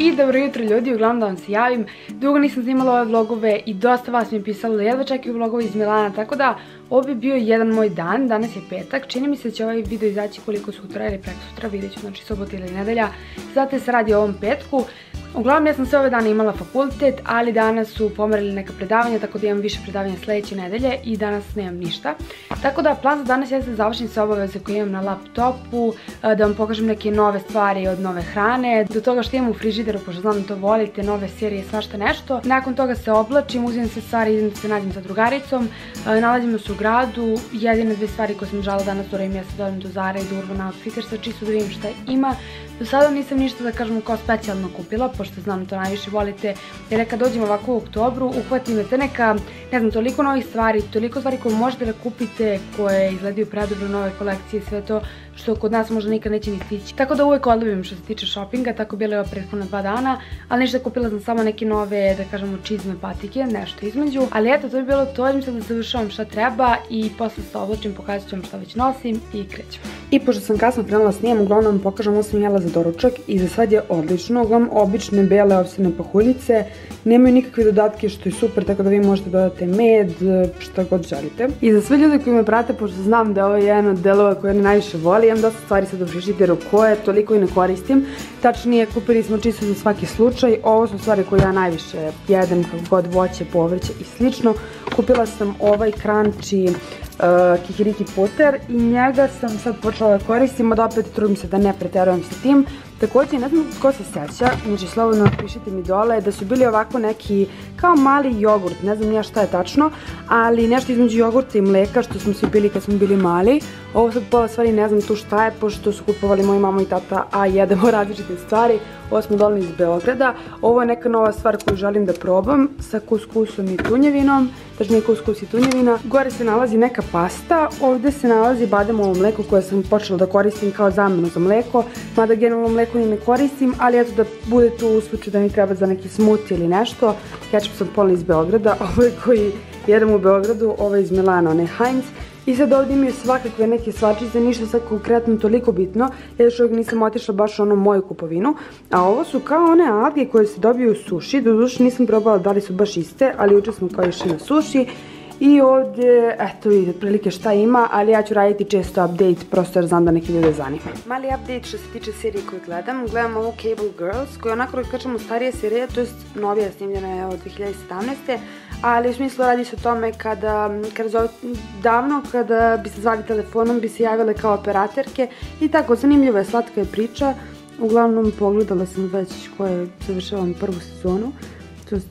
I dobro jutro ljudi, uglavnom da vam se javim. Dugo nisam snimala ove vlogove i dosta vas mi je pisalo da jedva čekaju vlogove iz Milana, tako da ovo bi bio jedan moj dan. Danas je petak, čini mi se da će ovaj video izaći koliko sutra ili preko sutra, vidjet ću, znači subota ili nedelja. Zato se radi o ovom petku. Uglavnom ja sam sve ove dane imala fakultet, ali danas su pomerili neka predavanja, tako da imam više predavanja sledeće nedelje i danas nemam ništa. Tako da plan za danas jeste da završim sve obaveze koje imam na laptopu, da vam pokažem neke nove stvari od nove hrane, do toga što imam u frižideru, pošto znam da to volite, nove serije, svašta nešto. Nakon toga se oblačim, uzimam se stvari, idem da se nađem sa drugaricom, nalazimo se u gradu. Jedine dve stvari koje sam žala danas do vreme, ja se dođem do Zara i do Urban Outfittersa, čisto da vidim šta ima. Do sada nisam ništa da kažem kao specijalno kupila, pošto znam da to najviše volite, jer kad dođem ovako u oktobru, uhvati me te neka, ne znam, toliko novih stvari, toliko stvari koje možete da kupite, koje izgledaju predobro, nove kolekcije, sve to što kod nas možda nikad neće ni stići. Tako da uvek odlubim što se tiče shoppinga, tako bilo je ova prethodna 2 dana, ali ništa, kupila sam samo neke nove, da kažemo, čizme, patike, nešto između. Ali eto, to je bilo to, idem sad da završavam šta treba i posle se oblačim, pokazat ću vam šta već nosim i krećem. I pošto sam kasno krenula snimam, uglavnom vam pokažem ovo sam jela za doručak i za sad je odlično. Uglavnom obične bele ovsene pahuljice, nemaju nikakve dodatke što je super, tako da vi možete dodati med, šta god želite. I za sve ljude koji me prate, pošto znam da je ovo jedan od delova koje ne najviše voli, imam dosta stvari sad u frižideru koje toliko i ne koristim. Tačnije, kupili smo čisto za svaki slučaj. Ovo su stvari koje ja najviše jedem, kako god, voće, povrće i slično. Kupila sam ovaj crunchy kikiriki puter i njega sam sad počela da koristim, od opet trudim se da ne preterujem sa tim. Takođe, ne znam ko se seća, znači slobodno pišite mi dole, da su bili ovako neki kao mali jogurt, ne znam ja šta je tačno, ali nešto između jogurta i mleka što smo svi pili kad smo bili mali. Ovo sad pola stvari ne znam tu šta je, pošto su kupovali moji mama i tata, a jedemo različite stvari. Ovo smo dolili iz Beograda. Ovo je neka nova stvar koju želim da probam sa kuskusom i tunjevinom, tačnije kuskus i tunjevina. Gore se nalazi neka pasta, ovde se nalazi bademovo mleko koje sam počela da koristim kao zamenu za mleko, mada generalno mleko ni ne koristim, ali eto da bude tu u slučaju da mi treba za neki smoothie ili nešto. Kečap sam ponela iz Beograda, ovo je koji jedem u Beogradu, ovo je iz Milana, onaj Heinz. I sad ovdje imaju svakakve neke svačice, ništa sad konkretno toliko bitno, jer još uvijek nisam otišla baš ono moju kupovinu. A ovo su kao one alge koje se dobiju u suši, doduše nisam probala da li su baš iste, ali juče smo kao išli na suši. I ovdje, eto vidite otprilike šta ima, ali ja ću raditi često update, prosto jer znam da neki ljude zanima. Mali update što se tiče serije koju gledam, gledam ovu Cable Girls, koja onako da kažemo starije serije, to je novija, snimljena je od 2017. Ali u smislu radi se o tome davno kada bi se zvali telefonom, bi se javile kao operaterke i tako, zanimljiva je, slatka je priča. Uglavnom pogledala sam već koje završavam prvu sezonu.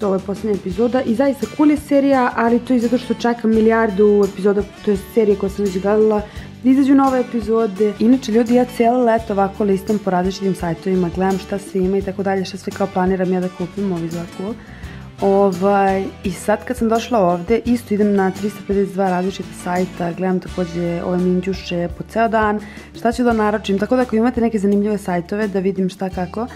Ovo je posljednja epizoda i zaista cool je serija, ali to i zato što čekam milijardu epizoda, to je serija koja sam već gledala, da izađu nove epizode. Inače ljudi, ja cijelo leto ovako listam po različitim sajtovima, gledam šta sve ima i tako dalje, šta sve kao planiram ja da kupim, ovo izgleda cool. I sad kad sam došla ovde, isto idem na 352 različite sajta, gledam takođe ove minđuše po ceo dan, šta ću da naručim, tako da ako imate neke zanimljive sajtove da vidim šta kako,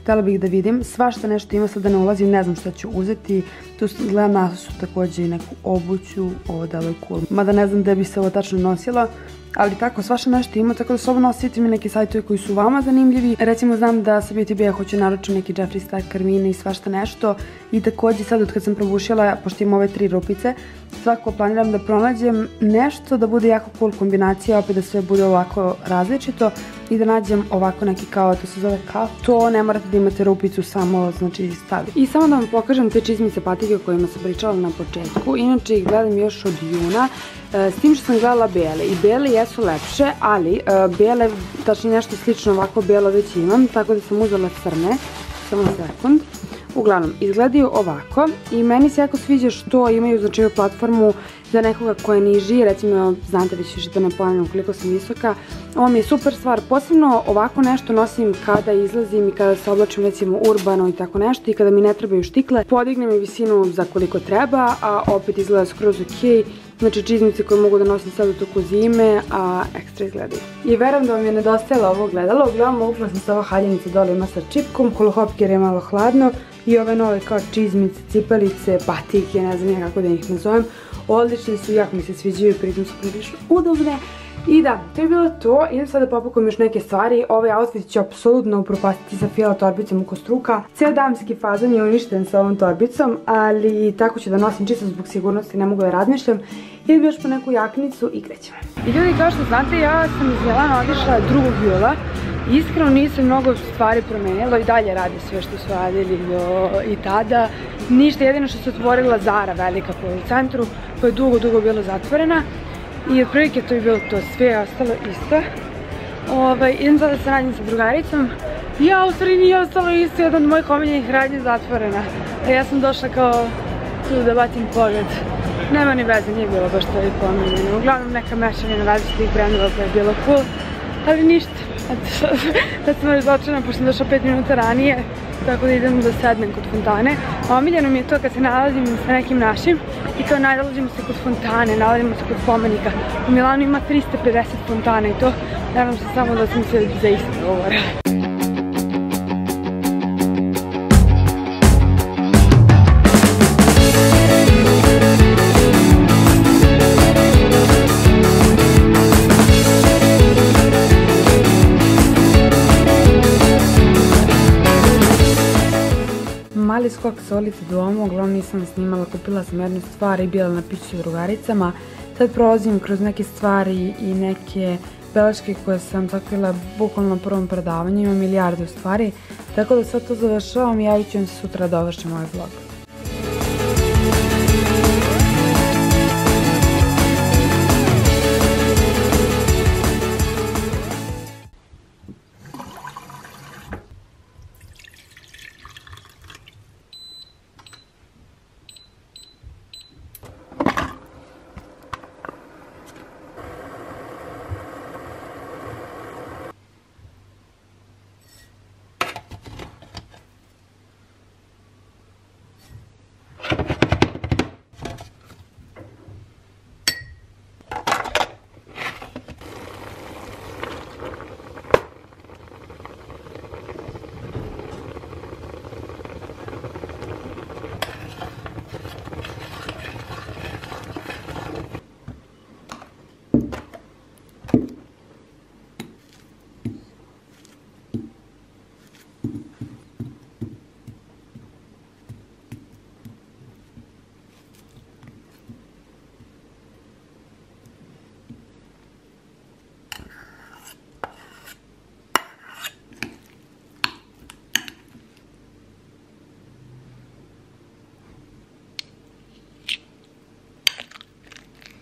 htjela bih da vidim, svašta nešto ima, sad da ne ulazim, ne znam šta ću uzeti. Tu gledam nasusu takođe i neku obuću, ovo delo je cool. Mada ne znam gde bi se ovo tačno nosila, ali tako, svašta nešto ima, tako da slobodno osjetite mi neke sajtove koji su vama zanimljivi. Recimo znam da sa BTB-a hoću naručiti neki Jeffree Star karmine i svašta nešto. I takođe sad od kad sam probušila, pošto imam ove 3 rupice, svako planiram da pronađem nešto da bude jako cool kombinacija, opet da sve bude ovako različito i da nađem ovako neki kao, to se zove kaf. To ne morate da imate rupicu, samo znači staviti. I samo da vam pokažem te čizmice patike o kojima sam pričala na početku, inače ih gledam još od juna. S tim što sam gledala bele i bele jesu lepše, ali bele, tačnije nešto slično ovako belo već imam, tako da sam uzela crne, samo sekund. Uglavnom, izgledaju ovako i meni se jako sviđa što imaju znači platformu za nekoga ko je niži, recimo, znate već više to ne ponavljam koliko sam visoka. Ovo mi je super stvar, posebno ovako nešto nosim kada izlazim i kada se oblačim recimo urbano i tako nešto i kada mi ne trebaju štikle. Podigne mi visinu za koliko treba, a opet izgleda skroz ok. Znači čizmice koje mogu da nosim sad u toku zime, a ekstra izgledaju. I verujem da vam je nedostajalo ovo gledalo, uglavnom uvukla sam se ova haljenica dole ima sa čipkom, holohopke jer je malo hladno i ove nove kao čizmice, cipelice, patike, ne znam ja kako da ih nazovem. Odlične su, jako mi se sviđaju, pritom su prilično udobne. I da, to je bilo to. Idem sad da popakujem još neke stvari. Ovaj outfit ću apsolutno upropastiti sa fila torbicom oko struka. Ceo damski fazon je uništen sa ovom torbicom, ali tako ću da nosim čisto zbog sigurnosti, ne mogu da razmišljam. Idem još po neku jaknicu i krećemo. I ljudi, kao što znate, ja sam iz Milana otišla 2. jula. Iskreno nisam mnogo stvari promenila, i dalje radi sve što su radili i tada. Ništa, jedino što se otvorila Zara velika po centru, koja je dugo bila zatvorena. I otprilike to je bilo to, sve je ostalo isto. Idem sad da se radim sa drugaricom. Ja, u stvari nije ostalo isto, jedna od mojih omiljenih radnji zatvorena. A ja sam došla kao tu da bacim pogled. Nema ni veze, nije bilo baš to i pomiljeno. Uglavnom neka mešavina različitih brendova koja je bilo cool. Ali ništa, sad sam već dočena pošto sam došla 5 minuta ranije, tako da idem da sednem kod fontane. A omiljeno mi je to kad se nalazim sa nekim našim i kao nalazimo se kod fontane, nalazimo se kod spomenika. U Milanu ima 350 fontana i to, nadam se samo da sam se za isto govorila. Mali skok sa ulice do doma, uglavnom nisam snimala, kupila sam jednu stvar i bila na piću s drugaricama. Sad prolazim kroz neke stvari i neke beleške koje sam sakupila bukvalno na prvom predavanju, ima milijardu stvari, tako da sad to završavam i javit ću vam se sutra da dovršim ovaj vlog.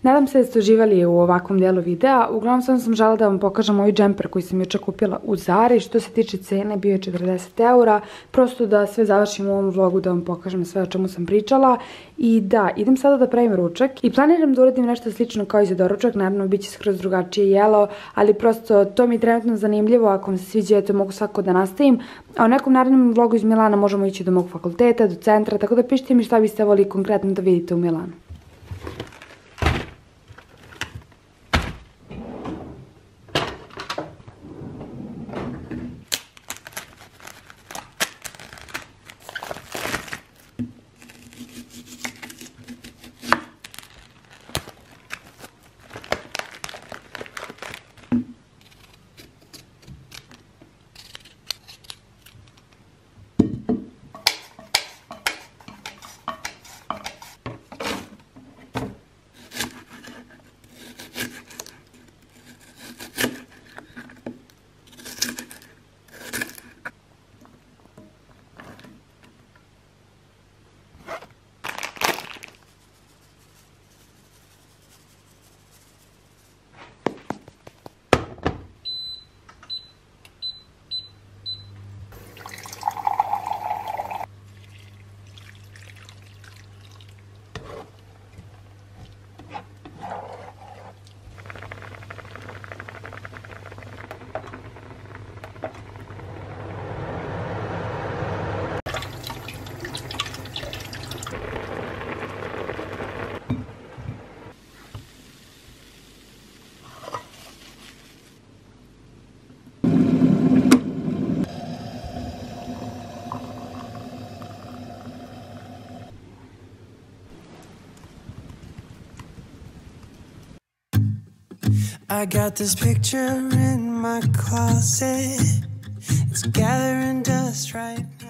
Nadam se da ste uživali u ovakvom delu videa. Uglavnom sam žela da vam pokažem ovaj džemper koji sam juče kupila u Zari. Što se tiče cene, bio je 40 €. Prosto da sve završim u ovom vlogu, da vam pokažem sve o čemu sam pričala. I da, idem sada da pravim ručak i planiram da uradim nešto slično kao i za doručak. Naravno, bit će skroz drugačije jelo, ali prosto to mi je trenutno zanimljivo. Ako vam se sviđa, to mogu svako da nastavim. A u nekom narednom vlogu iz Milana možemo ići do mog fakulteta, do centra, tako da pišite mi šta biste volili konkretno da vidite u Milanu. I got this picture in my closet. It's gathering dust right now.